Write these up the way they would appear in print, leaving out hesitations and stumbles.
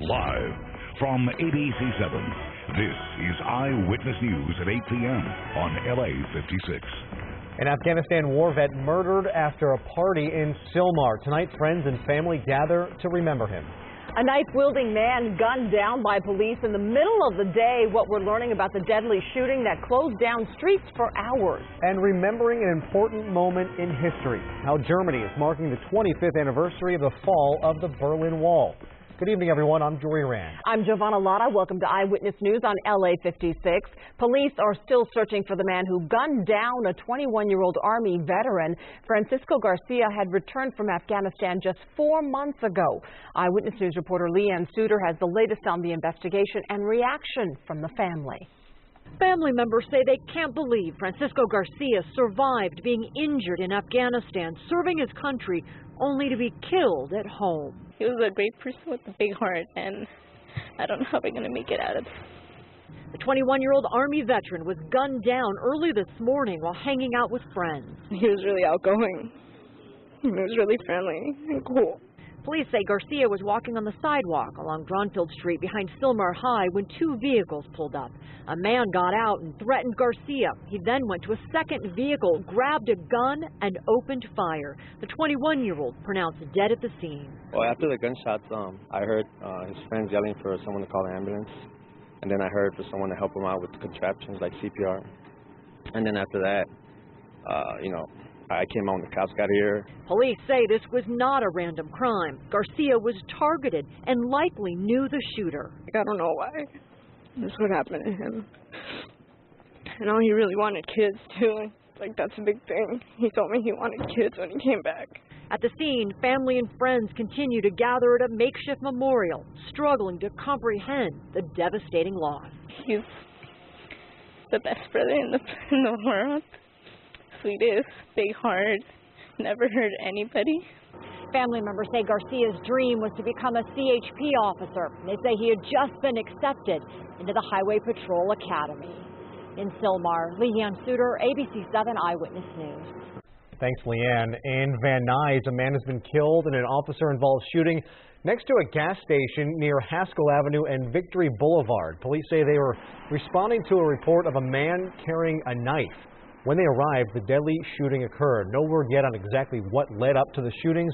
Live from ABC7, this is Eyewitness News at 8 p.m. on LA56. An Afghanistan war vet murdered after a party in Sylmar. Tonight, friends and family gather to remember him. A knife-wielding man gunned down by police in the middle of the day. What we're learning about the deadly shooting that closed down streets for hours. And remembering an important moment in history, how Germany is marking the 25th anniversary of the fall of the Berlin Wall. Good evening, everyone. I'm Jory Rand. I'm Giovanna Lotta. Welcome to Eyewitness News on LA56. Police are still searching for the man who gunned down a 21-year-old Army veteran. Francisco Garcia had returned from Afghanistan just 4 months ago. Eyewitness News reporter Leanne Suter has the latest on the investigation and reaction from the family. Family members say they can't believe Francisco Garcia survived being injured in Afghanistan, serving his country, only to be killed at home. He was a great person with a big heart, and I don't know how we're going to make it out of this. The 21-year-old Army veteran was gunned down early this morning while hanging out with friends. He was really outgoing. He was really friendly and cool. Police say Garcia was walking on the sidewalk along Dronfield Street behind Sylmar High when two vehicles pulled up. A man got out and threatened Garcia. He then went to a second vehicle, grabbed a gun, and opened fire. The 21-year-old pronounced dead at the scene. Well, after the gunshots, I heard his friends yelling for someone to call the ambulance. And then I heard for someone to help him out with contraptions like CPR. And then after that, I came out when the cops got here. Police say this was not a random crime. Garcia was targeted and likely knew the shooter. I don't know why this would happen to him. I know he really wanted kids too. Like, that's a big thing. He told me he wanted kids when he came back. At the scene, family and friends continue to gather at a makeshift memorial, struggling to comprehend the devastating loss. He's the best brother in the world. Sweetest, big heart, never hurt anybody. Family members say Garcia's dream was to become a CHP officer. They say he had just been accepted into the Highway Patrol Academy. In Sylmar, Leanne Suter, ABC7 Eyewitness News. Thanks, Leanne. In Van Nuys, a man has been killed in an officer-involved shooting next to a gas station near Haskell Avenue and Victory Boulevard. Police say they were responding to a report of a man carrying a knife. When they arrived, the deadly shooting occurred. No word yet on exactly what led up to the shootings.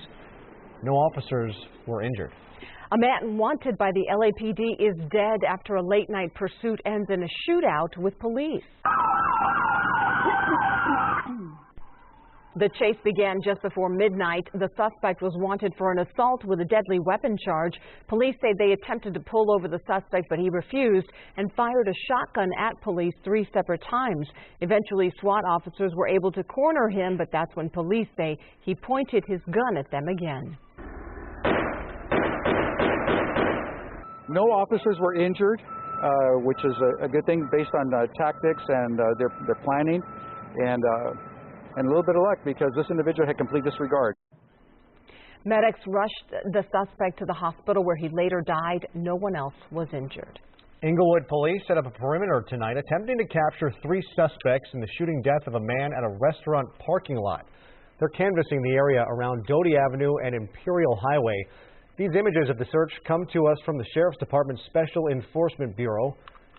No officers were injured. A man wanted by the LAPD is dead after a late-night pursuit ends in a shootout with police. The chase began just before midnight. The suspect was wanted for an assault with a deadly weapon charge. Police say they attempted to pull over the suspect, but he refused and fired a shotgun at police 3 separate times. Eventually, SWAT officers were able to corner him, but that's when police say he pointed his gun at them again. No officers were injured, which is a good thing based on tactics and their planning. And a little bit of luck because this individual had complete disregard. Medics rushed the suspect to the hospital where he later died. No one else was injured. Inglewood police set up a perimeter tonight attempting to capture 3 suspects in the shooting death of a man at a restaurant parking lot. They're canvassing the area around Doty Avenue and Imperial Highway. These images of the search come to us from the Sheriff's Department's Special Enforcement Bureau.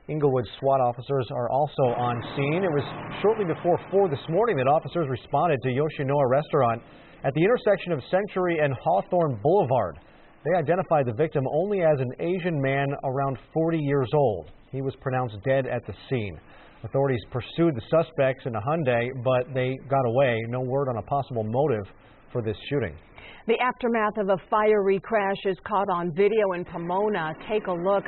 Inglewood SWAT officers are also on scene. It was shortly before 4 this morning that officers responded to Yoshinoya Restaurant at the intersection of Century and Hawthorne Boulevard. They identified the victim only as an Asian man around 40 years old. He was pronounced dead at the scene. Authorities pursued the suspects in a Hyundai, but they got away. No word on a possible motive for this shooting. The aftermath of a fiery crash is caught on video in Pomona. Take a look.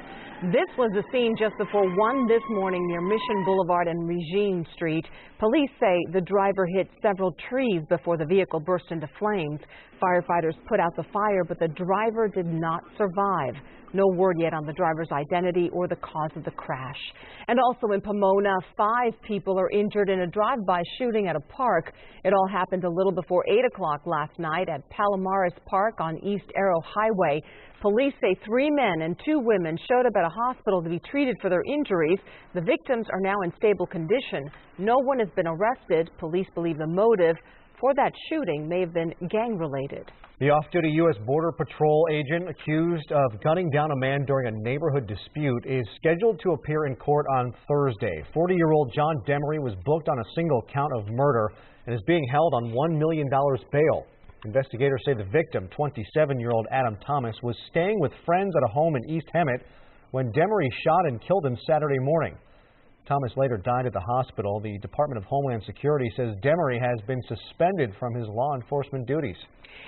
This was the scene just before 1 this morning near Mission Boulevard and Regine Street. Police say the driver hit several trees before the vehicle burst into flames. Firefighters put out the fire, but the driver did not survive. No word yet on the driver's identity or the cause of the crash. And also in Pomona, 5 people are injured in a drive-by shooting at a park. It all happened a little before 8 o'clock last night at Palomares Park on East Arrow Highway. Police say 3 men and 2 women showed up at a hospital to be treated for their injuries. The victims are now in stable condition. No one has been arrested. Police believe the motive for that shooting may have been gang-related. The off-duty U.S. Border Patrol agent accused of gunning down a man during a neighborhood dispute is scheduled to appear in court on Thursday. 40-year-old John Demery was booked on a single count of murder and is being held on $1 million bail. Investigators say the victim, 27-year-old Adam Thomas, was staying with friends at a home in East Hemet when Demery shot and killed him Saturday morning. Thomas later died at the hospital. The Department of Homeland Security says Demery has been suspended from his law enforcement duties.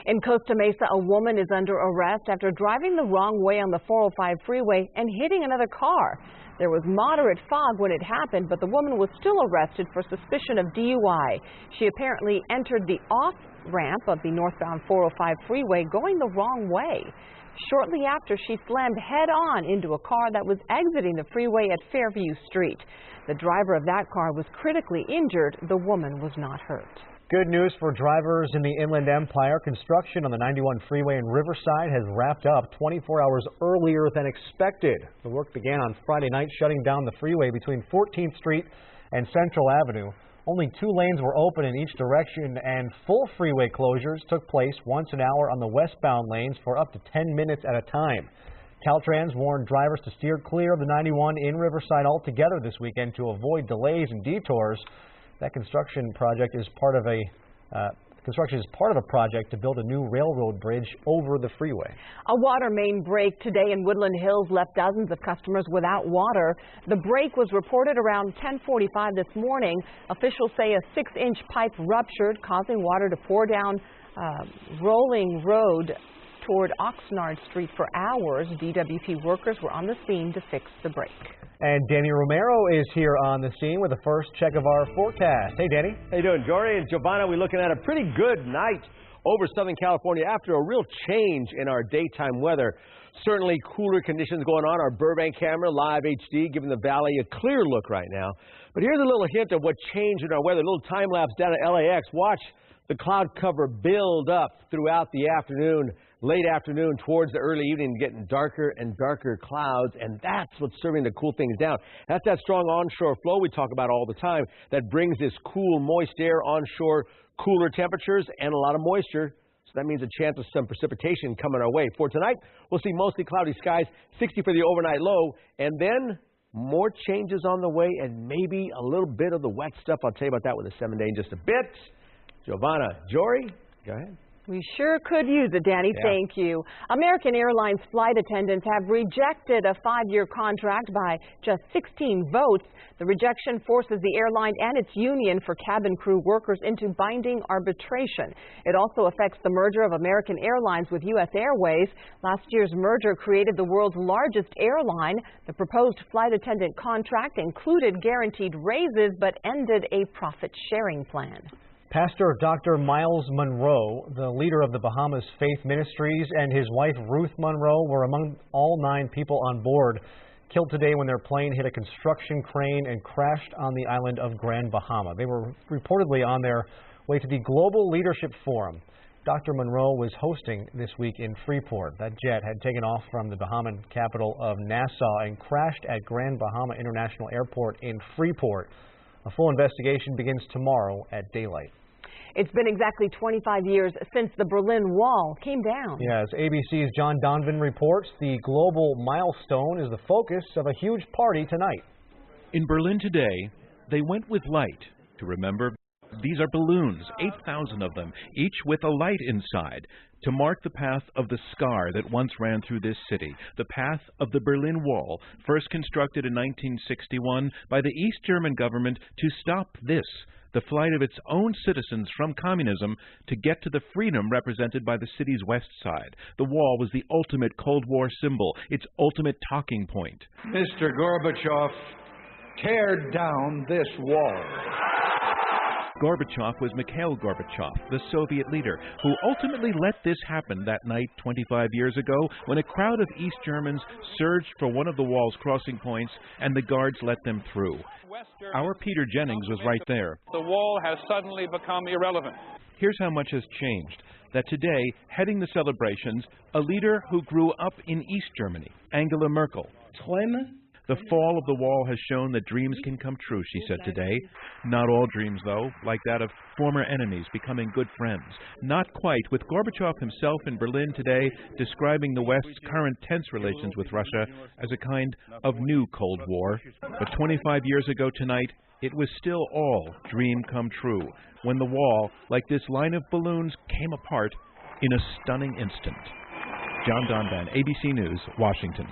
In Costa Mesa, a woman is under arrest after driving the wrong way on the 405 freeway and hitting another car. There was moderate fog when it happened, but the woman was still arrested for suspicion of DUI. She apparently entered the off-ramp of the northbound 405 freeway going the wrong way. Shortly after, she slammed head-on into a car that was exiting the freeway at Fairview Street. The driver of that car was critically injured. The woman was not hurt. Good news for drivers in the Inland Empire. Construction on the 91 freeway in Riverside has wrapped up 24 hours earlier than expected. The work began on Friday night, shutting down the freeway between 14th Street and Central Avenue. Only 2 lanes were open in each direction, and full freeway closures took place once an hour on the westbound lanes for up to 10 minutes at a time. Caltrans warned drivers to steer clear of the 91 in Riverside altogether this weekend to avoid delays and detours. That construction project is part of a project to build a new railroad bridge over the freeway. A water main break today in Woodland Hills left dozens of customers without water. The break was reported around 10:45 this morning. Officials say a 6-inch pipe ruptured, causing water to pour down Rolling Road toward Oxnard Street for hours. DWP workers were on the scene to fix the break. And Danny Romero is here on the scene with the first check of our forecast. Hey, Danny. How you doing, Jory and Giovanna? We're looking at a pretty good night over Southern California after a real change in our daytime weather. Certainly cooler conditions going on. Our Burbank camera, live HD, giving the valley a clear look right now. But here's a little hint of what changed in our weather. A little time lapse down at LAX. Watch the cloud cover build up throughout the afternoon, late afternoon towards the early evening, getting darker and darker clouds, and that's what's serving to cool things down. That's that strong onshore flow we talk about all the time that brings this cool, moist air onshore, cooler temperatures, and a lot of moisture. So that means a chance of some precipitation coming our way. For tonight, we'll see mostly cloudy skies, 60 for the overnight low, and then more changes on the way and maybe a little bit of the wet stuff. I'll tell you about that with a 7-day in just a bit. Giovanna, Jory, go ahead. We sure could use it, Danny. Yeah. Thank you. American Airlines flight attendants have rejected a 5-year contract by just 16 votes. The rejection forces the airline and its union for cabin crew workers into binding arbitration. It also affects the merger of American Airlines with U.S. Airways. Last year's merger created the world's largest airline. The proposed flight attendant contract included guaranteed raises but ended a profit-sharing plan. Pastor Dr. Miles Monroe, the leader of the Bahamas Faith Ministries, and his wife Ruth Monroe were among all 9 people on board killed today when their plane hit a construction crane and crashed on the island of Grand Bahama. They were reportedly on their way to the Global Leadership Forum. Dr. Monroe was hosting this week in Freeport. That jet had taken off from the Bahaman capital of Nassau and crashed at Grand Bahama International Airport in Freeport. A full investigation begins tomorrow at daylight. It's been exactly 25 years since the Berlin Wall came down. Yes, ABC's John Donovan reports the global milestone is the focus of a huge party tonight. In Berlin today, they went with light to remember. These are balloons, 8,000 of them, each with a light inside, to mark the path of the scar that once ran through this city, the path of the Berlin Wall, first constructed in 1961 by the East German government to stop this, the flight of its own citizens from communism to get to the freedom represented by the city's west side. The wall was the ultimate Cold War symbol, its ultimate talking point. Mr. Gorbachev, tear down this wall. Gorbachev was Mikhail Gorbachev, the Soviet leader, who ultimately let this happen that night 25 years ago when a crowd of East Germans surged for one of the wall's crossing points and the guards let them through. Our Peter Jennings was right there. The wall has suddenly become irrelevant. Here's how much has changed. That today, heading the celebrations, a leader who grew up in East Germany, Angela Merkel. The fall of the wall has shown that dreams can come true, she said today. Not all dreams, though, like that of former enemies becoming good friends. Not quite, with Gorbachev himself in Berlin today describing the West's current tense relations with Russia as a kind of new Cold War. But 25 years ago tonight, it was still all dream come true, when the wall, like this line of balloons, came apart in a stunning instant. John Donvan, ABC News, Washington.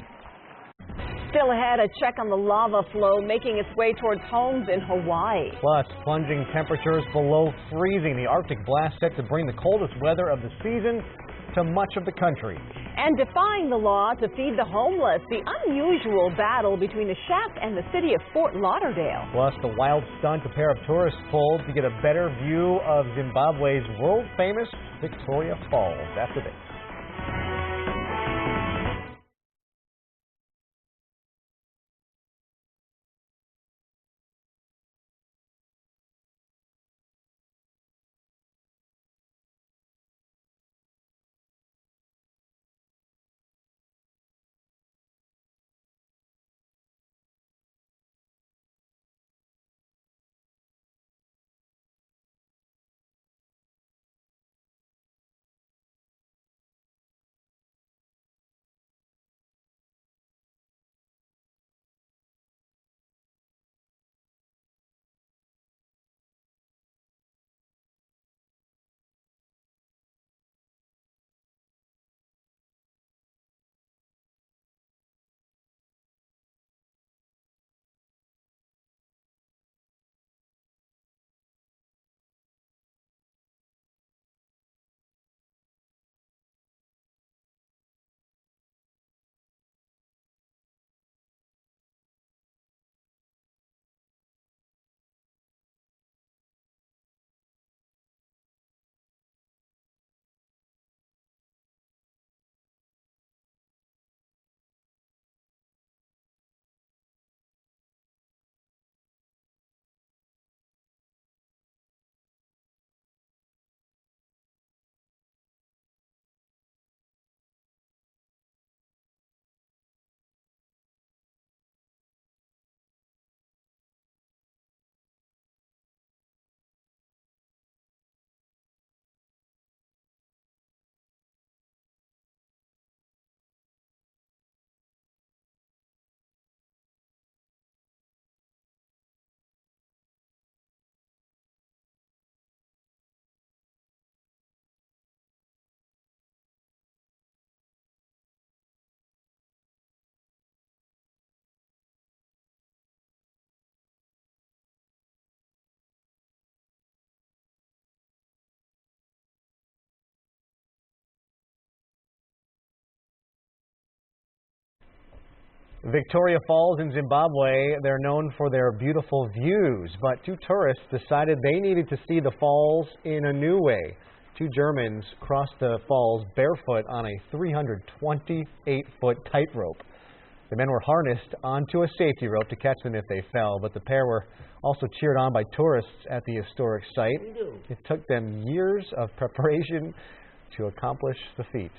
Still ahead, a check on the lava flow making its way towards homes in Hawaii. Plus, plunging temperatures below freezing. The Arctic blast set to bring the coldest weather of the season to much of the country. And defying the law to feed the homeless, the unusual battle between the chef and the city of Fort Lauderdale. Plus, the wild stunt a pair of tourists pulled to get a better view of Zimbabwe's world-famous Victoria Falls. After this. Victoria Falls in Zimbabwe, they're known for their beautiful views, but two tourists decided they needed to see the falls in a new way. Two Germans crossed the falls barefoot on a 328-foot tightrope. The men were harnessed onto a safety rope to catch them if they fell, but the pair were also cheered on by tourists at the historic site. It took them years of preparation to accomplish the feat.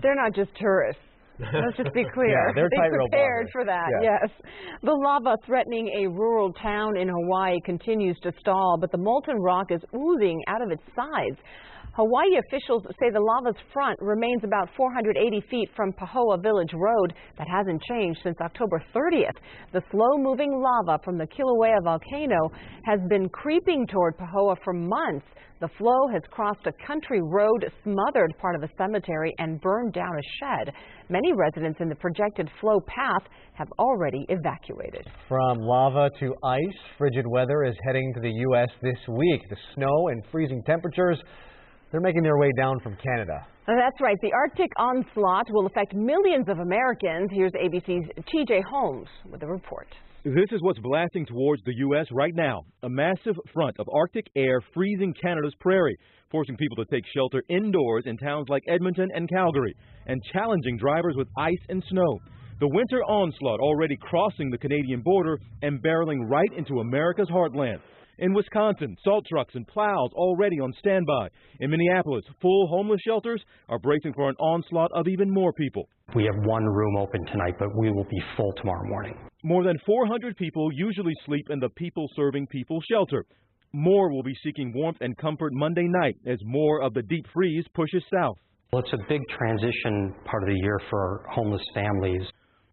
They're not just tourists. Let's just be clear. Yeah, they're tightrope prepared walkers. for that, yes. The lava threatening a rural town in Hawaii continues to stall, but the molten rock is oozing out of its sides. Hawaii officials say the lava's front remains about 480 feet from Pahoa Village Road. That hasn't changed since October 30th. The slow-moving lava from the Kilauea volcano has been creeping toward Pahoa for months. The flow has crossed a country road, smothered part of a cemetery, and burned down a shed. Many residents in the projected flow path have already evacuated. From lava to ice, frigid weather is heading to the U.S. this week. The snow and freezing temperatures, they're making their way down from Canada. That's right. The Arctic onslaught will affect millions of Americans. Here's ABC's TJ Holmes with a report. This is what's blasting towards the U.S. right now. A massive front of Arctic air freezing Canada's prairie, forcing people to take shelter indoors in towns like Edmonton and Calgary, and challenging drivers with ice and snow. The winter onslaught already crossing the Canadian border and barreling right into America's heartland. In Wisconsin, salt trucks and plows already on standby. In Minneapolis, full homeless shelters are bracing for an onslaught of even more people. We have one room open tonight, but we will be full tomorrow morning. More than 400 people usually sleep in the People Serving People shelter. More will be seeking warmth and comfort Monday night as more of the deep freeze pushes south. Well, it's a big transition part of the year for homeless families.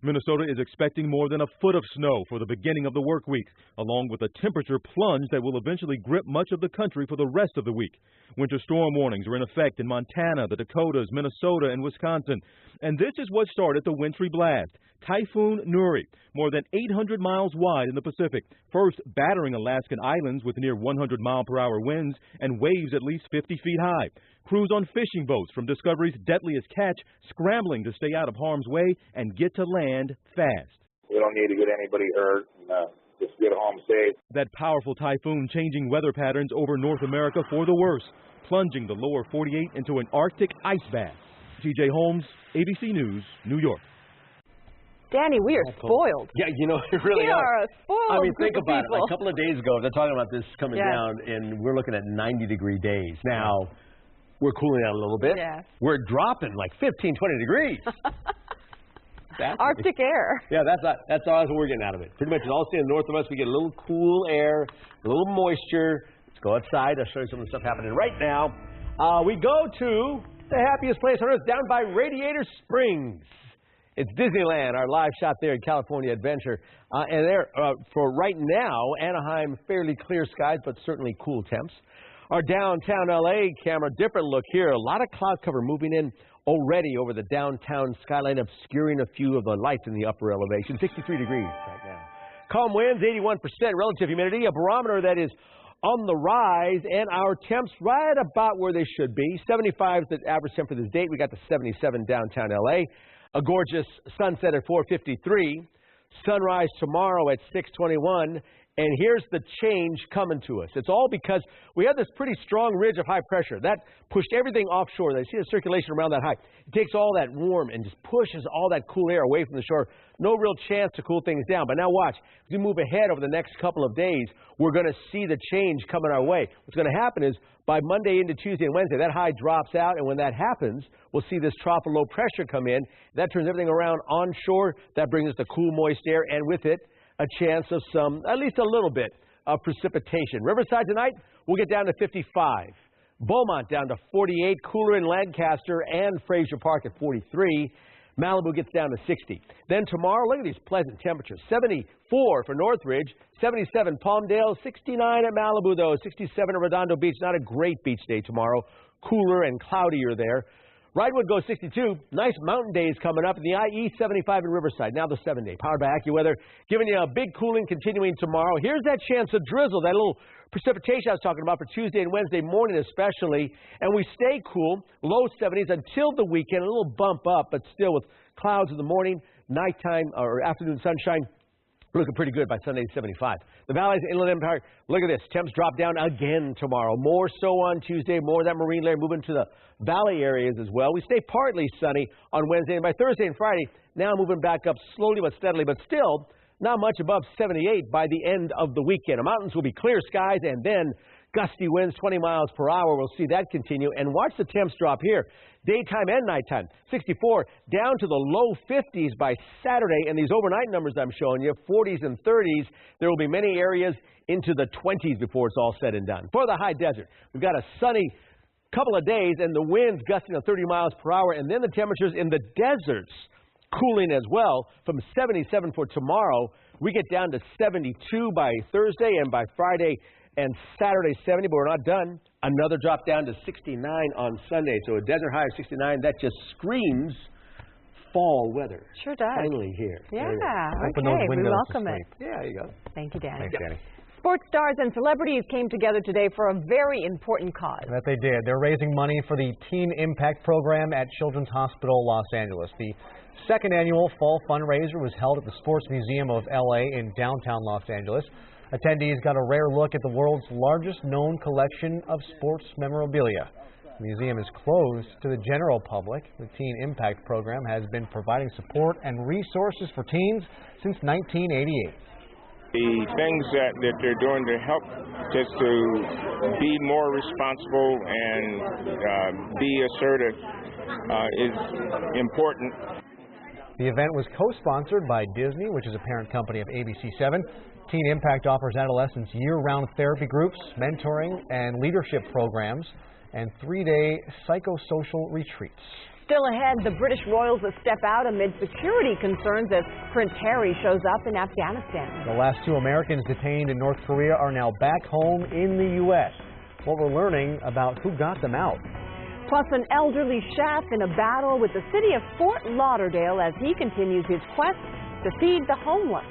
Minnesota is expecting more than a foot of snow for the beginning of the work week, along with a temperature plunge that will eventually grip much of the country for the rest of the week. Winter storm warnings are in effect in Montana, the Dakotas, Minnesota, and Wisconsin. And this is what started the wintry blast. Typhoon Nuri, more than 800 miles wide in the Pacific, first battering Alaskan islands with near 100-mile-per-hour winds and waves at least 50 feet high. Crews on fishing boats from Discovery's deadliest catch scrambling to stay out of harm's way and get to land fast. We don't need to get anybody hurt. Just get home safe. That powerful typhoon changing weather patterns over North America for the worse, plunging the lower 48 into an Arctic ice bath. TJ Holmes, ABC News, New York. Danny, we are spoiled. Yeah, you know, we really we are a spoiled I mean, group think of about people. it. A couple of days ago, they're talking about this coming Yes. down, and we're looking at 90-degree days. Now, we're cooling out a little bit. Yes. We're dropping like 15, 20 degrees. Arctic air. Yeah, that's all we're getting out of it. Pretty much all staying north of us. We get a little cool air, a little moisture. Let's go outside. I'll show you some of the stuff happening right now. We go to the happiest place on earth, down by Radiator Springs. It's Disneyland, our live shot there in California Adventure. And there, for right now, Anaheim, fairly clear skies, but certainly cool temps. Our downtown L.A. camera, different look here. A lot of cloud cover moving in already over the downtown skyline, obscuring a few of the lights in the upper elevation. 63 degrees right now. Calm winds, 81% relative humidity, a barometer that is on the rise, and our temps right about where they should be. 75 is the average temp for this date. We got the 77 downtown L.A. A gorgeous sunset at 4:53. Sunrise tomorrow at 6:21. And here's the change coming to us. It's all because we have this pretty strong ridge of high pressure. That pushed everything offshore. They see the circulation around that high. It takes all that warm and just pushes all that cool air away from the shore. No real chance to cool things down. But now watch. As we move ahead over the next couple of days, we're going to see the change coming our way. What's going to happen is by Monday into Tuesday and Wednesday, that high drops out. And when that happens, we'll see this trough of low pressure come in. That turns everything around onshore. That brings us the cool, moist air. And with it, a chance of some, at least a little bit, of precipitation. Riverside tonight, we'll get down to 55. Beaumont down to 48. Cooler in Lancaster and Fraser Park at 43. Malibu gets down to 60. Then tomorrow, look at these pleasant temperatures. 74 for Northridge, 77 Palmdale, 69 at Malibu, though, 67 at Redondo Beach. Not a great beach day tomorrow. Cooler and cloudier there. Wrightwood goes 62. Nice mountain days coming up in the IE75 in Riverside. Now the 7-day. Powered by AccuWeather, giving you a big cooling continuing tomorrow. Here's that chance of drizzle, that little precipitation I was talking about for Tuesday and Wednesday morning especially. And we stay cool, low 70s until the weekend. A little bump up, but still with clouds in the morning, nighttime or afternoon sunshine. Looking pretty good by Sunday, 75. The Valley's Inland Empire, look at this. Temps drop down again tomorrow. More so on Tuesday. More of that marine layer moving to the valley areas as well. We stay partly sunny on Wednesday. And by Thursday and Friday, now moving back up slowly but steadily. But still, not much above 78 by the end of the weekend. The mountains will be clear skies and then gusty winds, 20 miles per hour. We'll see that continue. And watch the temps drop here. Daytime and nighttime. 64 down to the low 50s by Saturday. And these overnight numbers I'm showing you, 40s and 30s. There will be many areas into the 20s before it's all said and done. For the high desert, we've got a sunny couple of days and the winds gusting to 30 miles per hour. And then the temperatures in the deserts cooling as well. From 77 for tomorrow, we get down to 72 by Thursday, and by Friday and Saturday 70, but we're not done. Another drop down to 69 on Sunday. So a desert high of 69, that just screams fall weather. Sure does. Finally here. Yeah, Open okay, those we windows welcome to it. sleep. Yeah, there you go. Thank you, Danny. Thanks, Danny. Sports stars and celebrities came together today for a very important cause. That they did. They're raising money for the Teen Impact Program at Children's Hospital Los Angeles. The second annual fall fundraiser was held at the Sports Museum of LA in downtown Los Angeles. Attendees got a rare look at the world's largest known collection of sports memorabilia. The museum is closed to the general public. The Teen Impact Program has been providing support and resources for teens since 1988. The things that they're doing to help just to be more responsible and be assertive is important. The event was co-sponsored by Disney, which is a parent company of ABC7. Teen Impact offers adolescents year-round therapy groups, mentoring and leadership programs, and 3-day psychosocial retreats. Still ahead, the British royals will step out amid security concerns as Prince Harry shows up in Afghanistan. The last 2 Americans detained in North Korea are now back home in the U.S. What we're learning about who got them out. Plus, an elderly chef in a battle with the city of Fort Lauderdale as he continues his quest to feed the homeless.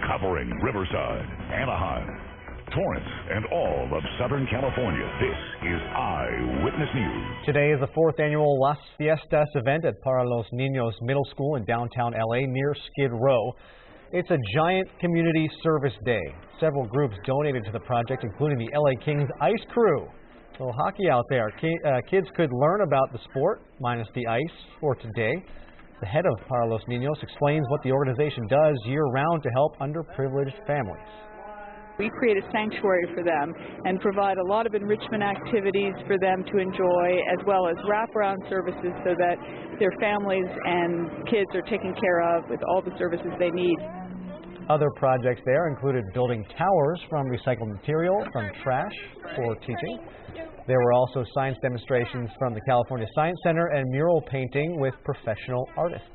Covering Riverside, Anaheim, Torrance, and all of Southern California, this is Eyewitness News. Today is the 4th annual Las Fiestas event at Para Los Niños Middle School in downtown LA near Skid Row. It's a giant community service day. Several groups donated to the project, including the LA Kings Ice Crew. A little hockey out there. Kids could learn about the sport, minus the ice, for today. The head of Para Los Niños explains what the organization does year-round to help underprivileged families. We create a sanctuary for them and provide a lot of enrichment activities for them to enjoy, as well as wraparound services so that their families and kids are taken care of with all the services they need. Other projects there included building towers from recycled material from trash for teaching. There were also science demonstrations from the California Science Center and mural painting with professional artists.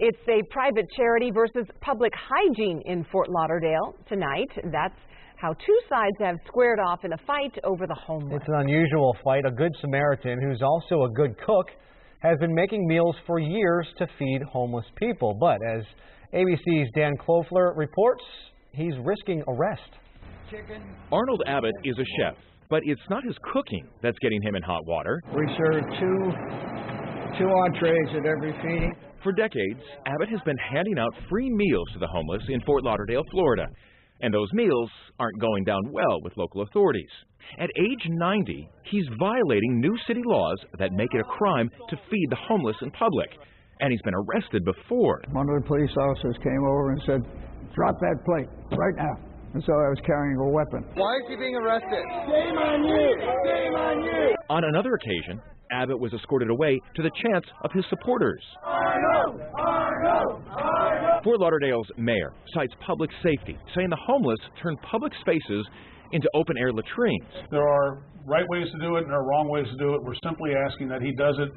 It's a private charity versus public hygiene in Fort Lauderdale tonight. That's how 2 sides have squared off in a fight over the homeless. It's an unusual fight. A Good Samaritan, who's also a good cook, has been making meals for years to feed homeless people. But as ABC's Dan Klofler reports, he's risking arrest. Arnold Abbott is a chef, but it's not his cooking that's getting him in hot water. We serve two entrees at every feeding. For decades, Abbott has been handing out free meals to the homeless in Fort Lauderdale, Florida. And those meals aren't going down well with local authorities. At age 90, he's violating new city laws that make it a crime to feed the homeless in public. And he's been arrested before. One of the police officers came over and said, "Drop that plate right now." And so I was carrying a weapon. Why is he being arrested? Shame on you! Shame on you! On another occasion, Abbott was escorted away to the chants of his supporters. Arno! Arno! Arno! Fort Lauderdale's mayor cites public safety, saying the homeless turn public spaces into open-air latrines. There are right ways to do it and there are wrong ways to do it. We're simply asking that he does it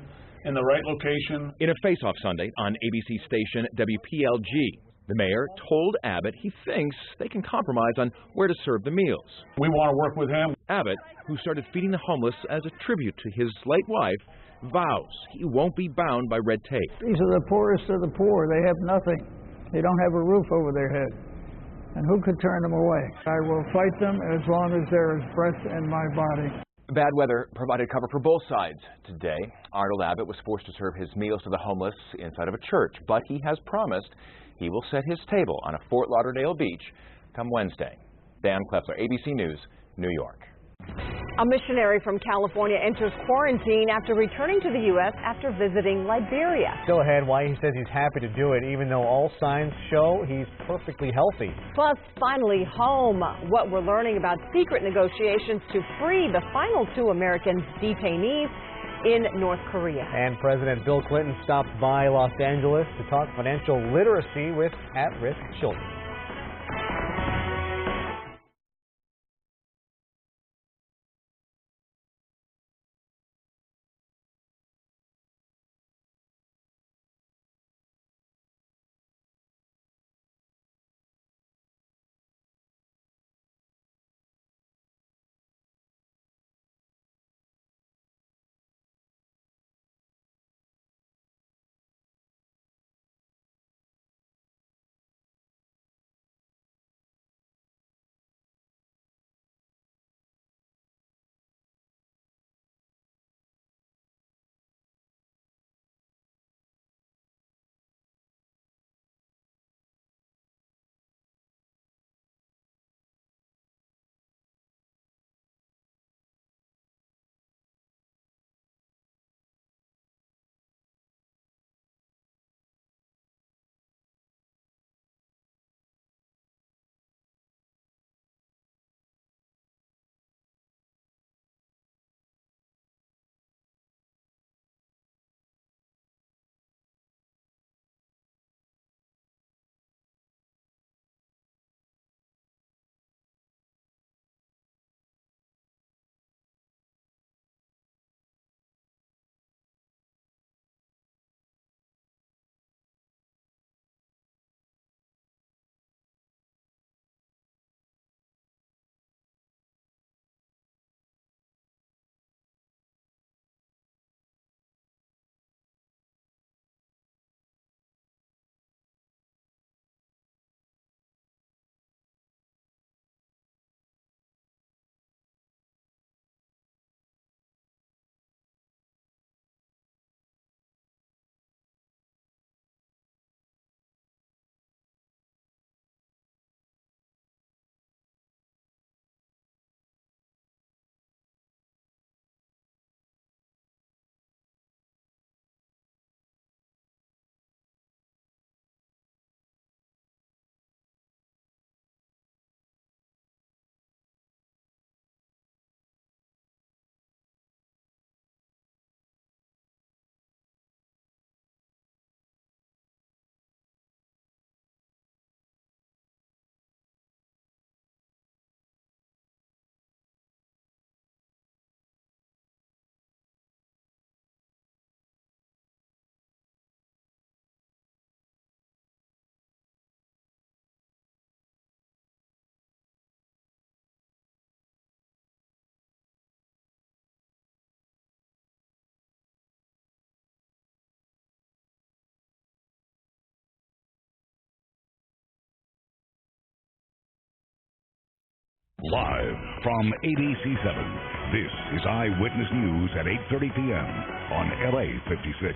in the right location. In a face-off Sunday on ABC station WPLG, the mayor told Abbott he thinks they can compromise on where to serve the meals. We want to work with him. Abbott, who started feeding the homeless as a tribute to his late wife, vows he won't be bound by red tape. These are the poorest of the poor. They have nothing. They don't have a roof over their head. And who could turn them away? I will fight them as long as there is breath in my body. Bad weather provided cover for both sides today. Arnold Abbott was forced to serve his meals to the homeless inside of a church, but he has promised he will set his table on a Fort Lauderdale beach come Wednesday. Dan Kleffler, ABC News, New York. A missionary from California enters quarantine after returning to the U.S. after visiting Liberia. Still ahead why he says he's happy to do it, even though all signs show he's perfectly healthy. Plus, finally home, what we're learning about secret negotiations to free the final 2 American detainees in North Korea. And President Bill Clinton stopped by Los Angeles to talk financial literacy with at-risk children. Live from ABC7, this is Eyewitness News at 8:30 p.m. on LA56.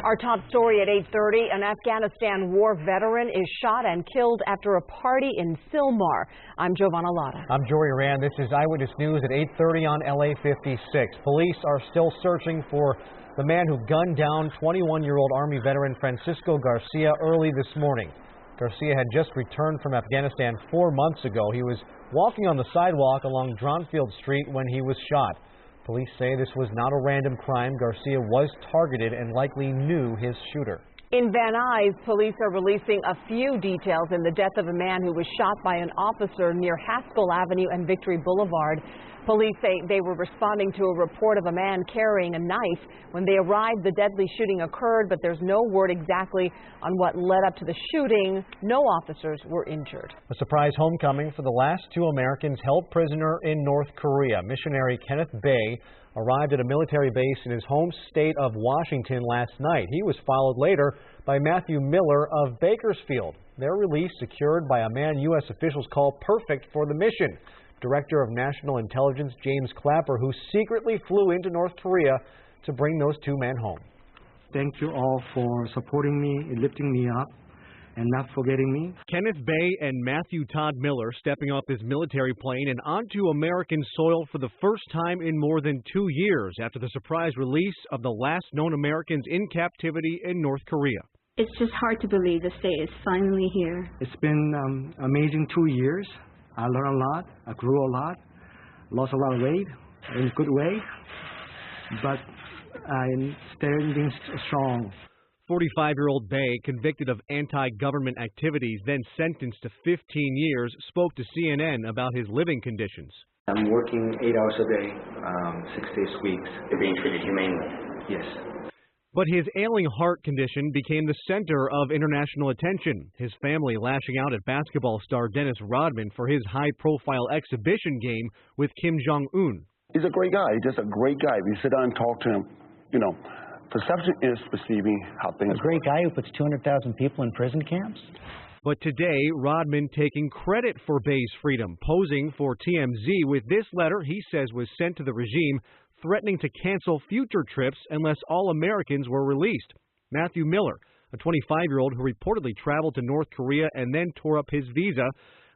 Our top story at 8:30, an Afghanistan war veteran is shot and killed after a party in Sylmar. I'm Giovanna Lotta. I'm Jory Rand. This is Eyewitness News at 8:30 on LA56. Police are still searching for the man who gunned down 21-year-old Army veteran Francisco Garcia early this morning. Garcia had just returned from Afghanistan 4 months ago. He was walking on the sidewalk along Dronfield Street when he was shot. Police say this was not a random crime. Garcia was targeted and likely knew his shooter. In Van Nuys, police are releasing a few details in the death of a man who was shot by an officer near Haskell Avenue and Victory Boulevard. Police say they were responding to a report of a man carrying a knife. When they arrived, the deadly shooting occurred, but there's no word exactly on what led up to the shooting. No officers were injured. A surprise homecoming for the last 2 Americans held prisoner in North Korea. Missionary Kenneth Bay arrived at a military base in his home state of Washington last night. He was followed later by Matthew Miller of Bakersfield. Their release secured by a man U.S. officials call perfect for the mission. Director of National Intelligence James Clapper, who secretly flew into North Korea to bring those 2 men home. Thank you all for supporting me and lifting me up and not forgetting me. Kenneth Bay and Matthew Todd Miller stepping off his military plane and onto American soil for the first time in more than 2 years after the surprise release of the last known Americans in captivity in North Korea. It's just hard to believe this day is finally here. It's been amazing 2 years. I learned a lot, I grew a lot, lost a lot of weight in a good way, but I'm standing strong. 45-year-old Bay, convicted of anti-government activities, then sentenced to 15 years, spoke to CNN about his living conditions. I'm working 8 hours a day, 6 days a week. You're being treated humanely. Yes. But his ailing heart condition became the center of international attention, his family lashing out at basketball star Dennis Rodman for his high-profile exhibition game with Kim Jong-un. He's a great guy. He's just a great guy. We sit down and talk to him. You know, perception is perceiving how things A great guy who puts 200,000 people in prison camps? But today, Rodman taking credit for Bay's freedom, posing for TMZ with this letter he says was sent to the regime, threatening to cancel future trips unless all Americans were released. Matthew Miller, a 25-year-old who reportedly traveled to North Korea and then tore up his visa.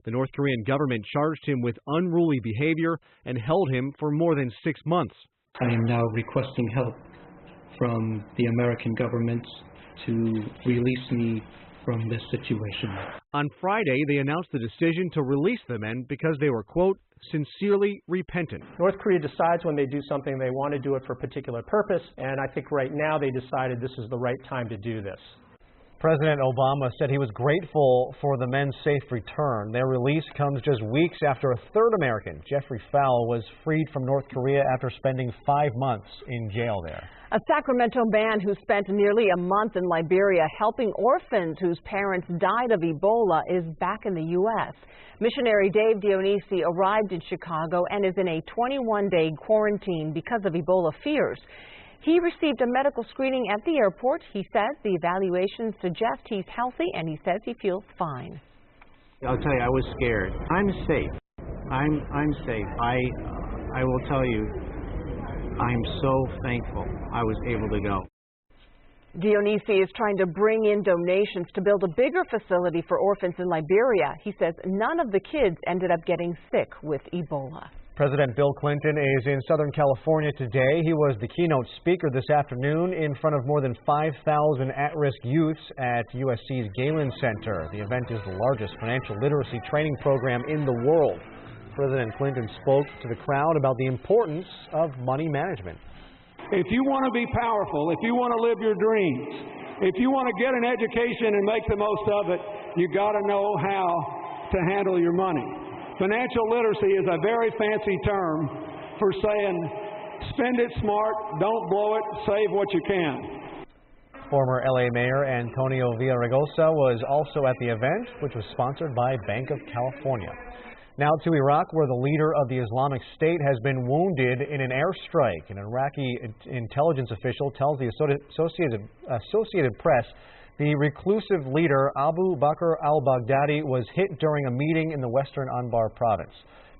The North Korean government charged him with unruly behavior and held him for more than 6 months. I am now requesting help from the American government to release me from this situation. On Friday, they announced the decision to release the men because they were, quote, sincerely repentant. North Korea decides when they do something, they want to do it for a particular purpose, and I think right now they decided this is the right time to do this. President Obama said he was grateful for the men's safe return. Their release comes just weeks after a third American, Jeffrey Fowle, was freed from North Korea after spending 5 months in jail there. A Sacramento man who spent nearly a month in Liberia helping orphans whose parents died of Ebola is back in the U.S. Missionary Dave Dionisi arrived in Chicago and is in a 21-day quarantine because of Ebola fears. He received a medical screening at the airport. He says the evaluations suggest he's healthy and he says he feels fine. I'll tell you, I was scared. I'm safe. I'm safe. I will tell you, I'm so thankful I was able to go. Dionisi is trying to bring in donations to build a bigger facility for orphans in Liberia. He says none of the kids ended up getting sick with Ebola. President Bill Clinton is in Southern California today. He was the keynote speaker this afternoon in front of more than 5,000 at-risk youths at USC's Galen Center. The event is the largest financial literacy training program in the world. President Clinton spoke to the crowd about the importance of money management. If you want to be powerful, if you want to live your dreams, if you want to get an education and make the most of it, you got to know how to handle your money. Financial literacy is a very fancy term for saying spend it smart, don't blow it, save what you can. Former LA Mayor Antonio Villaraigosa was also at the event, which was sponsored by Bank of California. Now to Iraq, where the leader of the Islamic State has been wounded in an airstrike. An Iraqi intelligence official tells the Associated Press the reclusive leader Abu Bakr al-Baghdadi was hit during a meeting in the western Anbar province.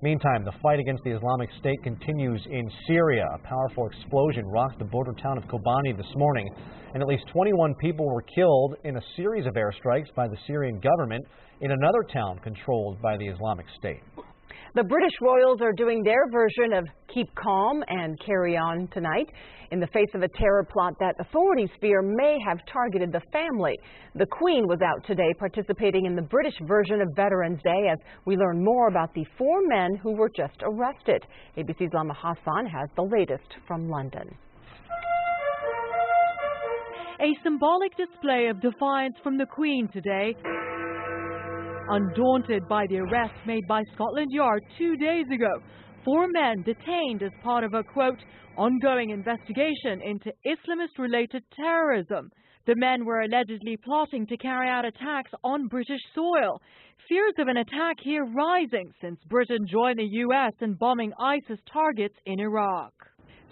Meantime, the fight against the Islamic State continues in Syria. A powerful explosion rocked the border town of Kobani this morning, and at least 21 people were killed in a series of airstrikes by the Syrian government in another town controlled by the Islamic State. The British royals are doing their version of keep calm and carry on tonight in the face of a terror plot that authorities fear may have targeted the family. The Queen was out today participating in the British version of Veterans Day as we learn more about the 4 men who were just arrested. ABC's Lama Hassan has the latest from London. A symbolic display of defiance from the Queen today. Undaunted by the arrest made by Scotland Yard 2 days ago, 4 men detained as part of a, quote, ongoing investigation into Islamist-related terrorism. The men were allegedly plotting to carry out attacks on British soil. Fears of an attack here rising since Britain joined the U.S. in bombing ISIS targets in Iraq.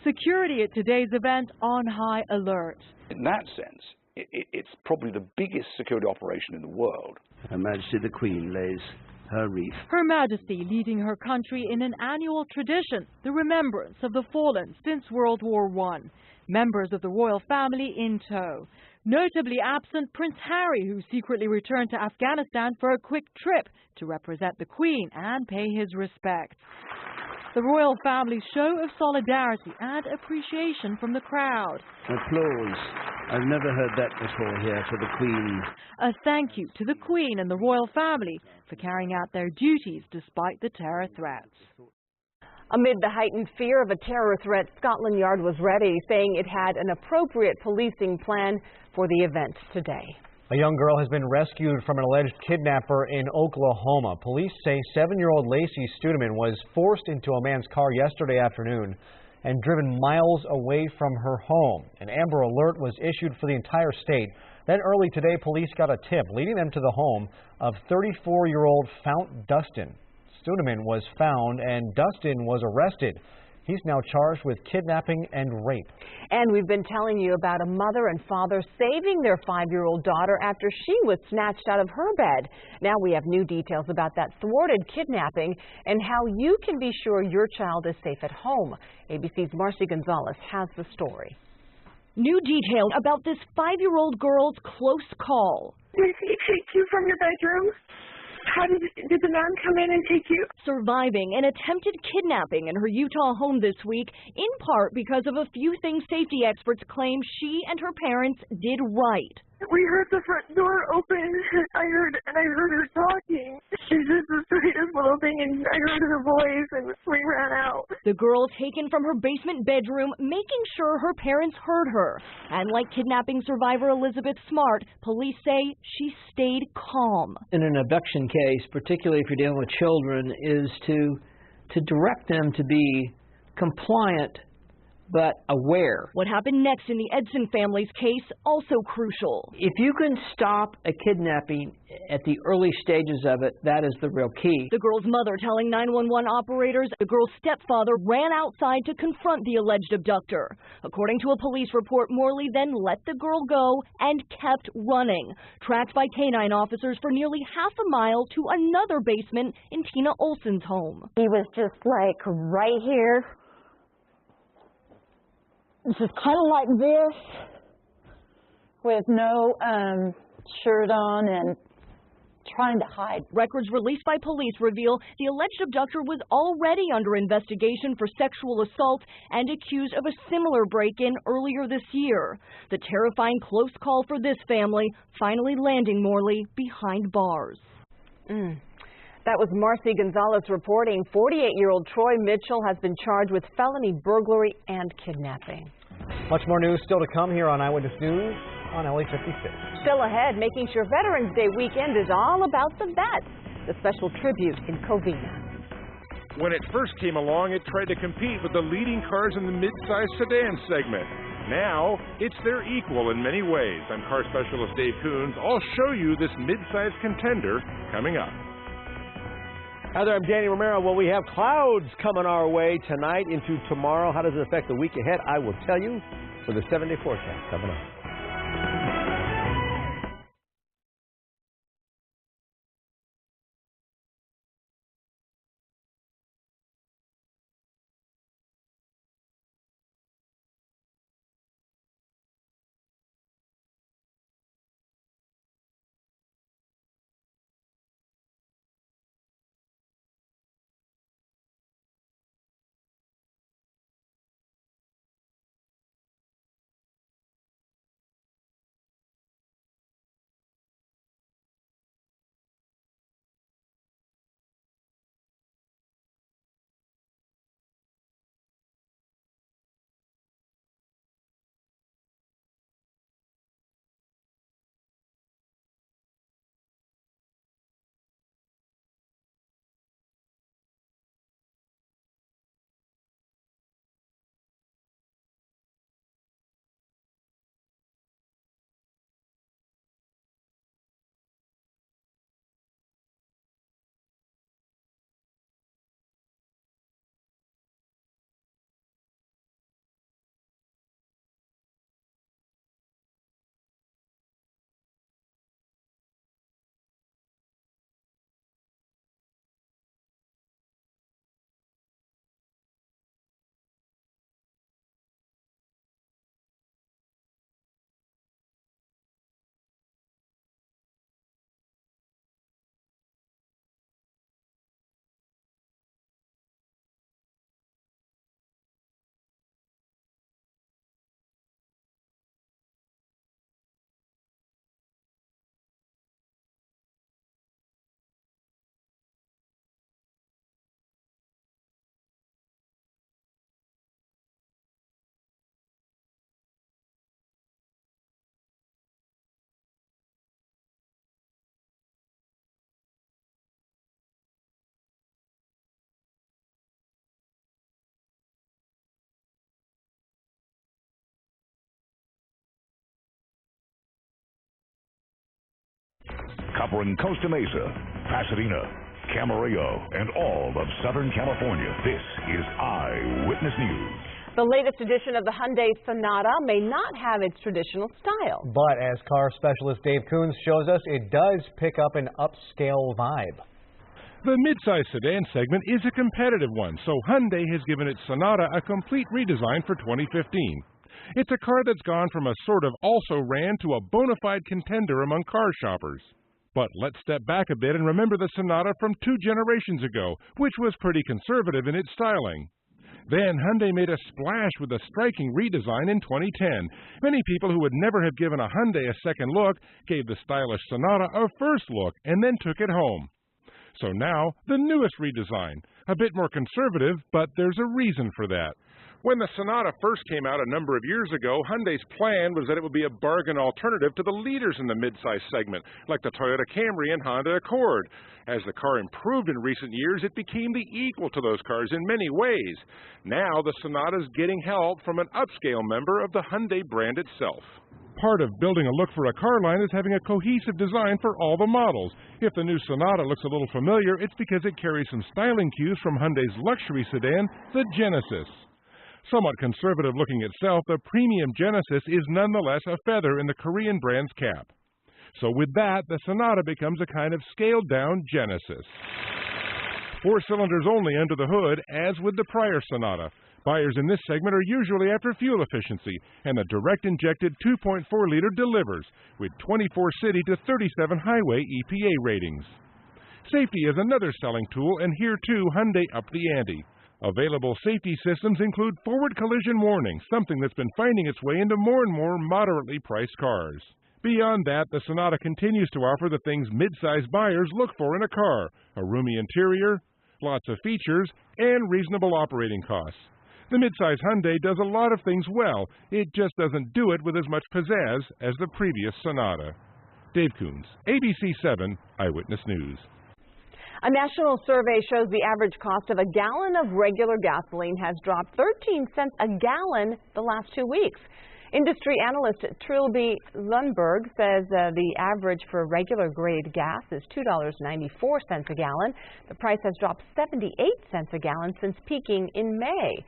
Security at today's event on high alert. In that sense, it's probably the biggest security operation in the world. Her Majesty the Queen lays her wreath. Her Majesty leading her country in an annual tradition, the remembrance of the fallen since World War I. Members of the royal family in tow. Notably absent Prince Harry, who secretly returned to Afghanistan for a quick trip to represent the Queen and pay his respects. The royal family's show of solidarity and appreciation from the crowd. Applause. I've never heard that before here for the Queen. A thank you to the Queen and the royal family for carrying out their duties despite the terror threats. Amid the heightened fear of a terror threat, Scotland Yard was ready, saying it had an appropriate policing plan for the event today. A young girl has been rescued from an alleged kidnapper in Oklahoma. Police say 7-year-old Lacey Studeman was forced into a man's car yesterday afternoon and driven miles away from her home. An Amber Alert was issued for the entire state. Then early today, police got a tip leading them to the home of 34-year-old Fount Dustin. Studeman was found and Dustin was arrested. He's now charged with kidnapping and rape. And we've been telling you about a mother and father saving their 5-year-old daughter after she was snatched out of her bed. Now we have new details about that thwarted kidnapping and how you can be sure your child is safe at home. ABC's Marcy Gonzalez has the story. New details about this 5-year-old girl's close call. Did he take you from your bedroom? How did the man come in and take you? Surviving an attempted kidnapping in her Utah home this week, in part because of a few things safety experts claim she and her parents did right. We heard the front door open. I heard her talking. She's just the sweetest little thing, and I heard her voice, and we ran out. The girl taken from her basement bedroom, making sure her parents heard her. And like kidnapping survivor Elizabeth Smart, police say she stayed calm. In an abduction case, particularly if you're dealing with children, is to direct them to be compliant but aware. What happened next in the Edson family's case, also crucial. If you can stop a kidnapping at the early stages of it, that is the real key. The girl's mother telling 911 operators the girl's stepfather ran outside to confront the alleged abductor. According to a police report, Morley then let the girl go and kept running, tracked by canine officers for nearly half a mile to another basement in Tina Olson's home. He was just like right here. This is kind of like this, with no shirt on and trying to hide. Records released by police reveal the alleged abductor was already under investigation for sexual assault and accused of a similar break-in earlier this year. The terrifying close call for this family, finally landing Morley behind bars. That was Marcy Gonzalez reporting. 48-year-old Troy Mitchell has been charged with felony burglary and kidnapping. Much more news still to come here on Eyewitness News on LA56. Still ahead, making sure Veterans Day weekend is all about the vets. The special tribute in Covina. When it first came along, it tried to compete with the leading cars in the mid-size sedan segment. Now, it's their equal in many ways. I'm car specialist Dave Coons. I'll show you this mid-size contender coming up. Hi there, I'm Danny Romero. Well, we have clouds coming our way tonight into tomorrow. How does it affect the week ahead? I will tell you with a 7-day forecast coming up. covering Costa Mesa, Pasadena, Camarillo, and all of Southern California. This is Eyewitness News. The latest edition of the Hyundai Sonata may not have its traditional style. But as car specialist Dave Coons shows us, it does pick up an upscale vibe. The midsize sedan segment is a competitive one, so Hyundai has given its Sonata a complete redesign for 2015. It's a car that's gone from a sort of also-ran to a bona fide contender among car shoppers. But let's step back a bit and remember the Sonata from 2 generations ago, which was pretty conservative in its styling. Then Hyundai made a splash with a striking redesign in 2010. Many people who would never have given a Hyundai a second look gave the stylish Sonata a first look and then took it home. So now, the newest redesign. A bit more conservative, but there's a reason for that. When the Sonata first came out a number of years ago, Hyundai's plan was that it would be a bargain alternative to the leaders in the midsize segment, like the Toyota Camry and Honda Accord. As the car improved in recent years, it became the equal to those cars in many ways. Now, the Sonata is getting help from an upscale member of the Hyundai brand itself. Part of building a look for a car line is having a cohesive design for all the models. If the new Sonata looks a little familiar, it's because it carries some styling cues from Hyundai's luxury sedan, the Genesis. Somewhat conservative looking itself, the premium Genesis is nonetheless a feather in the Korean brand's cap. So with that, the Sonata becomes a kind of scaled-down Genesis. 4 cylinders only under the hood, as with the prior Sonata. Buyers in this segment are usually after fuel efficiency, and the direct-injected 2.4-liter delivers, with 24 city to 37 highway EPA ratings. Safety is another selling tool, and here too Hyundai upped the ante. Available safety systems include forward collision warning, something that's been finding its way into more and more moderately priced cars. Beyond that, the Sonata continues to offer the things mid-size buyers look for in a car: a roomy interior, lots of features, and reasonable operating costs. The midsize Hyundai does a lot of things well. It just doesn't do it with as much pizzazz as the previous Sonata. Dave Coons, ABC7 Eyewitness News. A national survey shows the average cost of a gallon of regular gasoline has dropped 13 cents a gallon the last 2 weeks. Industry analyst Trilby Lundberg says the average for regular grade gas is $2.94 a gallon. The price has dropped 78 cents a gallon since peaking in May.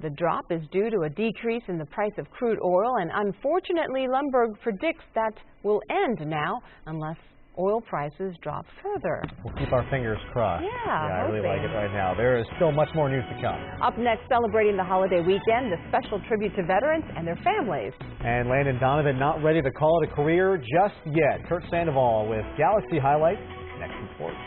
The drop is due to a decrease in the price of crude oil, and unfortunately Lundberg predicts that will end now unless oil prices drop further. We'll keep our fingers crossed. Yeah, I really like it right now. There is still much more news to come. Up next, celebrating the holiday weekend, the special tribute to veterans and their families. And Landon Donovan not ready to call it a career just yet. Kurt Sandoval with Galaxy Highlights next in sports.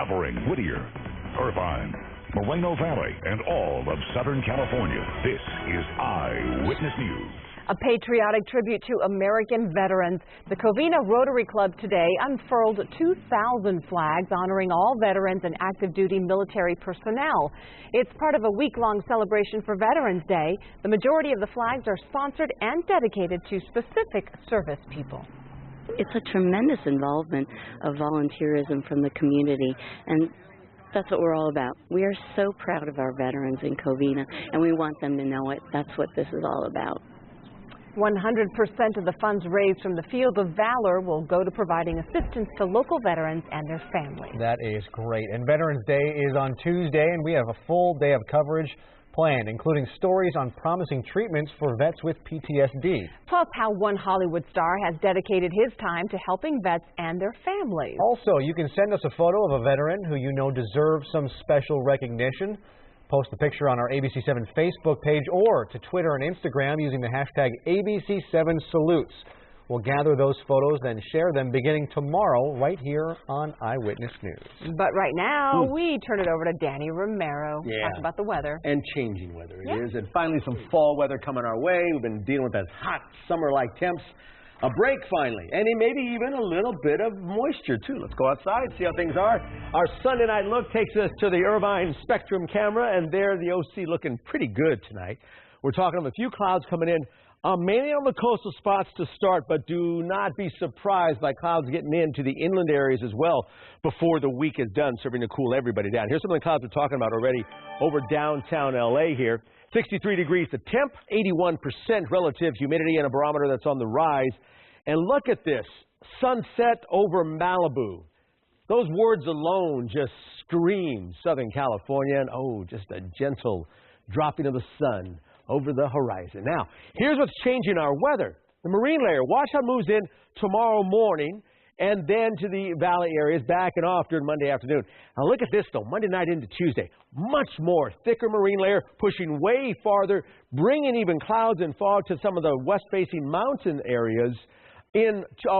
covering Whittier, Irvine, Moreno Valley, and all of Southern California. This is Eyewitness News. A patriotic tribute to American veterans. The Covina Rotary Club today unfurled 2,000 flags honoring all veterans and active duty military personnel. It's part of a week-long celebration for Veterans Day. The majority of the flags are sponsored and dedicated to specific service people. It's a tremendous involvement of volunteerism from the community, and that's what we're all about. We are so proud of our veterans in Covina, and we want them to know it. That's what this is all about. 100% of the funds raised from the Field of Valor will go to providing assistance to local veterans and their families. That is great. And Veterans Day is on Tuesday, and we have a full day of coverage planned, including stories on promising treatments for vets with PTSD. Plus, how one Hollywood star has dedicated his time to helping vets and their families. Also, you can send us a photo of a veteran who you know deserves some special recognition. Post the picture on our ABC7 Facebook page or to Twitter and Instagram using the hashtag ABC7Salutes. We'll gather those photos, then share them beginning tomorrow right here on Eyewitness News. But right now, we turn it over to Danny Romero. Yeah. Talk about the weather. And changing weather it is. And finally some fall weather coming our way. We've been dealing with that hot summer-like temps. A break finally, and maybe even a little bit of moisture too. Let's go outside, see how things are. Our Sunday night look takes us to the Irvine Spectrum camera, and there the OC looking pretty good tonight. We're talking of a few clouds coming in, mainly on the coastal spots to start, but do not be surprised by clouds getting into the inland areas as well before the week is done, serving to cool everybody down. Here's some of the clouds we're talking about already over downtown LA here. 63 degrees the temp, 81% relative humidity, and a barometer that's on the rise. And look at this, sunset over Malibu. Those words alone just scream Southern California, and just a gentle dropping of the sun over the horizon. Now, here's what's changing our weather. The marine layer, watch how it moves in tomorrow morning and then to the valley areas, backing off during Monday afternoon. Now look at this though, Monday night into Tuesday, much more thicker marine layer pushing way farther, bringing even clouds and fog to some of the west-facing mountain areas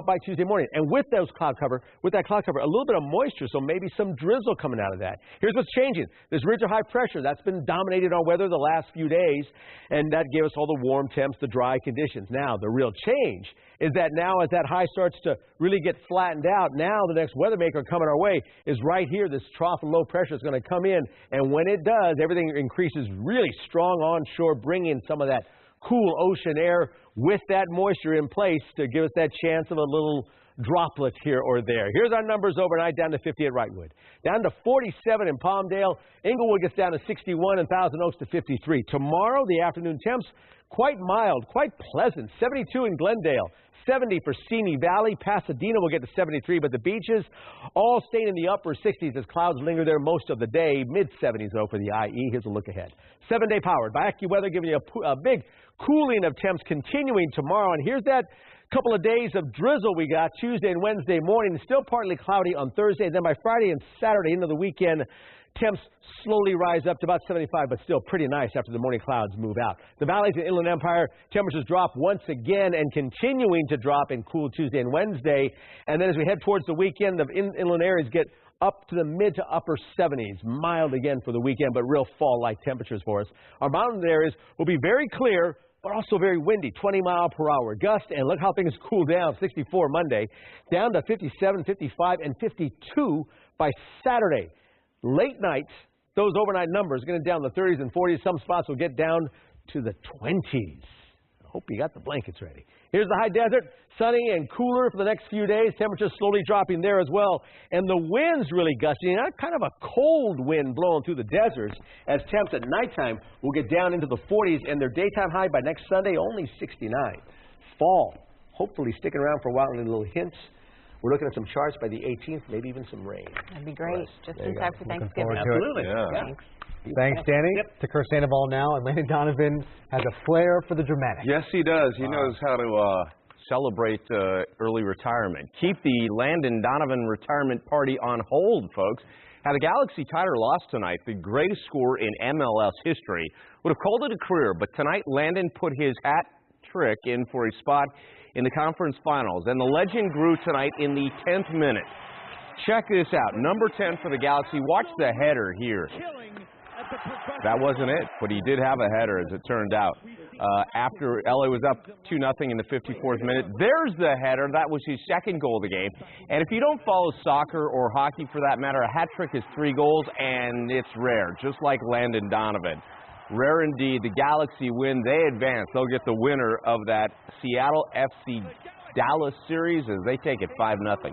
by Tuesday morning. And with that cloud cover, a little bit of moisture, so maybe some drizzle coming out of that. Here's what's changing. This ridge of high pressure, that's been dominating our weather the last few days, and that gave us all the warm temps, the dry conditions. Now, the real change is that now as that high starts to really get flattened out, now the next weather maker coming our way is right here. This trough of low pressure is going to come in, and when it does, everything increases really strong onshore, bringing some of that cool ocean air with that moisture in place to give us that chance of a little droplet here or there. Here's our numbers overnight, down to 50 at Wrightwood, down to 47 in Palmdale. Inglewood gets down to 61 and Thousand Oaks to 53. Tomorrow, the afternoon temps, quite mild, quite pleasant, 72 in Glendale, 70 for Simi Valley. Pasadena will get to 73, but the beaches all staying in the upper 60s as clouds linger there most of the day. Mid-70s, though, for the IE. Here's a look ahead. 7-day powered by AccuWeather, giving you a big cooling of temps continuing tomorrow. And here's that couple of days of drizzle we got Tuesday and Wednesday morning. Still partly cloudy on Thursday. And then by Friday and Saturday into the weekend, temps slowly rise up to about 75, but still pretty nice after the morning clouds move out. The valleys and Inland Empire, temperatures drop once again and continuing to drop in cool Tuesday and Wednesday. And then as we head towards the weekend, the inland areas get up to the mid to upper 70s. Mild again for the weekend, but real fall-like temperatures for us. Our mountain areas will be very clear, but also very windy, 20-mile-per-hour gust. And look how things cool down, 64 Monday, down to 57, 55, and 52 by Saturday. Late nights, those overnight numbers are going to down to the 30s and 40s. Some spots will get down to the 20s. I hope you got the blankets ready. Here's the high desert, sunny and cooler for the next few days. Temperatures slowly dropping there as well. And the wind's really gusting. Kind of a cold wind blowing through the deserts as temps at nighttime will get down into the 40s. And their daytime high by next Sunday, only 69. Fall, hopefully sticking around for a while in little hints. We're looking at some charts by the 18th, maybe even some rain. That'd be great. Just in time for Thanksgiving. Absolutely. Yeah. Thanks. Thanks, Danny. To Kurt Sandoval now, and Landon Donovan has a flair for the dramatic. Yes, he does. He knows how to celebrate early retirement. Keep the Landon Donovan retirement party on hold, folks. Had the Galaxy tied or lost tonight, the greatest score in MLS history. Would have called it a career, but tonight Landon put his hat trick in for a spot in the conference finals, and the legend grew tonight in the 10th minute. Check this out. Number 10 for the Galaxy. Watch the header here. That wasn't it, but he did have a header, as it turned out. After LA was up 2-0 in the 54th minute, there's the header. That was his second goal of the game. And if you don't follow soccer or hockey for that matter, a hat trick is 3 goals, and it's rare, just like Landon Donovan. Rare indeed. The Galaxy win. They advance. They'll get the winner of that Seattle FC Dallas series as they take it 5-0.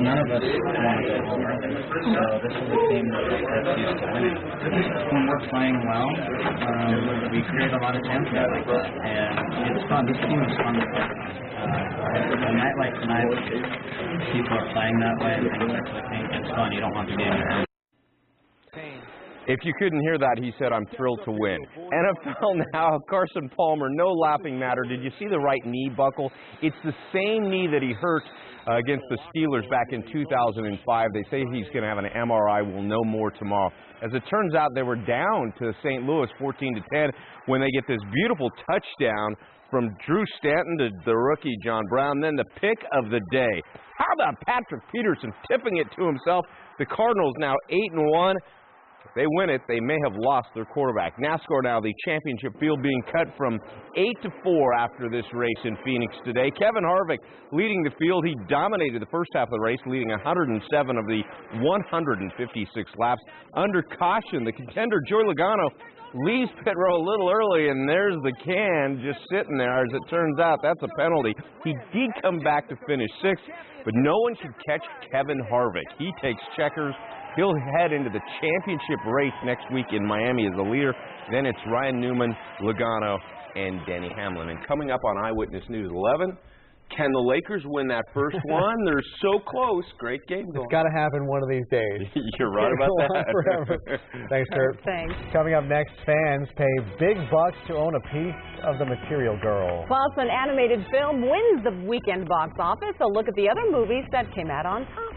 None of us want to go home early, so this is a team that's used to winning. When we're playing well, we create a lot of chances like that, and it's fun. This team is fun to play. A night like tonight, people are playing that way and things are clicking. It's fun. You don't want the game to end. If you couldn't hear that, he said, I'm thrilled to win. NFL now, Carson Palmer, no laughing matter. Did you see the right knee buckle? It's the same knee that he hurt against the Steelers back in 2005. They say he's going to have an MRI. We'll know more tomorrow. As it turns out, they were down to St. Louis 14-10 when they get this beautiful touchdown from Drew Stanton to the rookie John Brown. Then the pick of the day. How about Patrick Peterson tipping it to himself? The Cardinals now 8-1. If they win it, they may have lost their quarterback. NASCAR now, the championship field being cut from 8-4 after this race in Phoenix today. Kevin Harvick leading the field. He dominated the first half of the race, leading 107 of the 156 laps. Under caution, the contender Joey Logano leaves pit row a little early, and there's the can just sitting there. As it turns out, that's a penalty. He did come back to finish 6th, but no one should catch Kevin Harvick. He takes checkers. He'll head into the championship race next week in Miami as the leader. Then it's Ryan Newman, Logano, and Denny Hamlin. And coming up on Eyewitness News 11, can the Lakers win that first one? They're so close. Great game going. It's got to happen one of these days. You're right about that. Forever. Thanks, Kurt. Thanks. Coming up next, fans pay big bucks to own a piece of the Material Girl. Plus, an animated film wins the weekend box office. A look at the other movies that came out on top.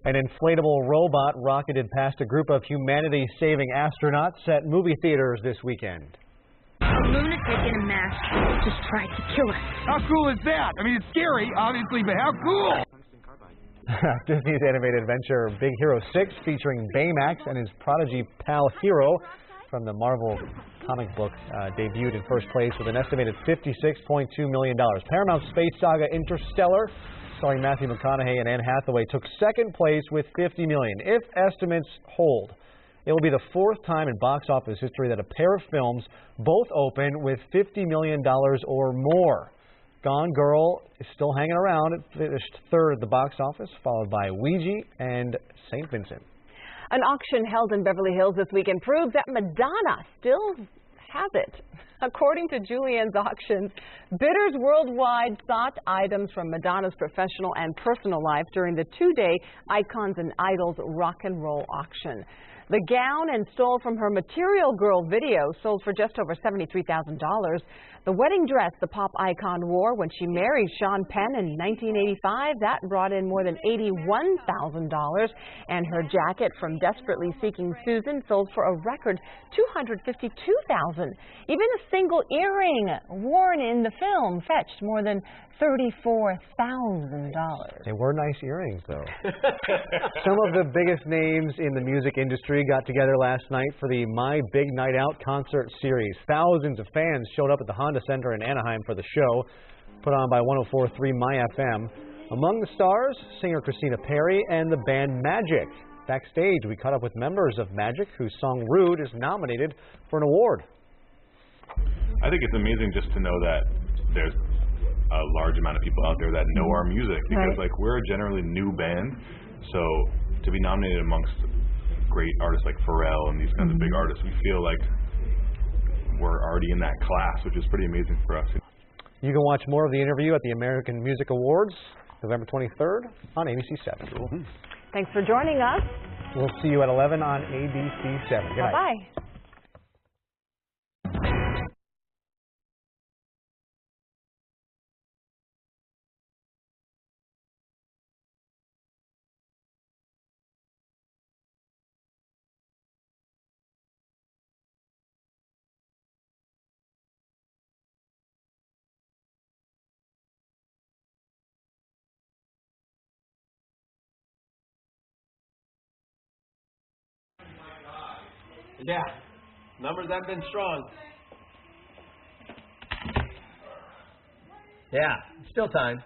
An inflatable robot rocketed past a group of humanity-saving astronauts at movie theaters this weekend. A lunatic in a mask just tried to kill us. How cool is that? I mean, it's scary, obviously, but how cool? Disney's animated adventure Big Hero 6, featuring Baymax and his prodigy pal Hero from the Marvel comic book, debuted in first place with an estimated $56.2 million. Paramount's space saga Interstellar, starring Matthew McConaughey and Anne Hathaway, took second place with $50 million. If estimates hold, it will be the fourth time in box office history that a pair of films both open with $50 million or more. Gone Girl is still hanging around. It finished third at the box office, followed by Ouija and St. Vincent. An auction held in Beverly Hills this weekend proves that Madonna still has it. According to Julianne's Auctions, bidders worldwide sought items from Madonna's professional and personal life during the two-day Icons and Idols rock and roll auction. The gown and stole from her Material Girl video sold for just over $73,000. The wedding dress the pop icon wore when she married Sean Penn in 1985, that brought in more than $81,000. And her jacket from Desperately Seeking Susan sold for a record $252,000. Even a single earring worn in the film fetched more than $34,000. They were nice earrings, though. Some of the biggest names in the music industry got together last night for the My Big Night Out concert series. Thousands of fans showed up at the Honda Center in Anaheim for the show, put on by 104.3 My FM. Among the stars, singer Christina Perri and the band Magic. Backstage, we caught up with members of Magic, whose song Rude is nominated for an award. I think it's amazing just to know that there's a large amount of people out there that know our music, because like we're a generally new band, so to be nominated amongst great artists like Pharrell and these kinds of big artists, we feel like we're already in that class, which is pretty amazing for us. You can watch more of the interview at the American Music Awards, November 23rd on ABC7. Cool. Thanks for joining us. We'll see you at 11 on ABC7. Good night. Bye-bye. Yeah, numbers have been strong. Yeah, still time.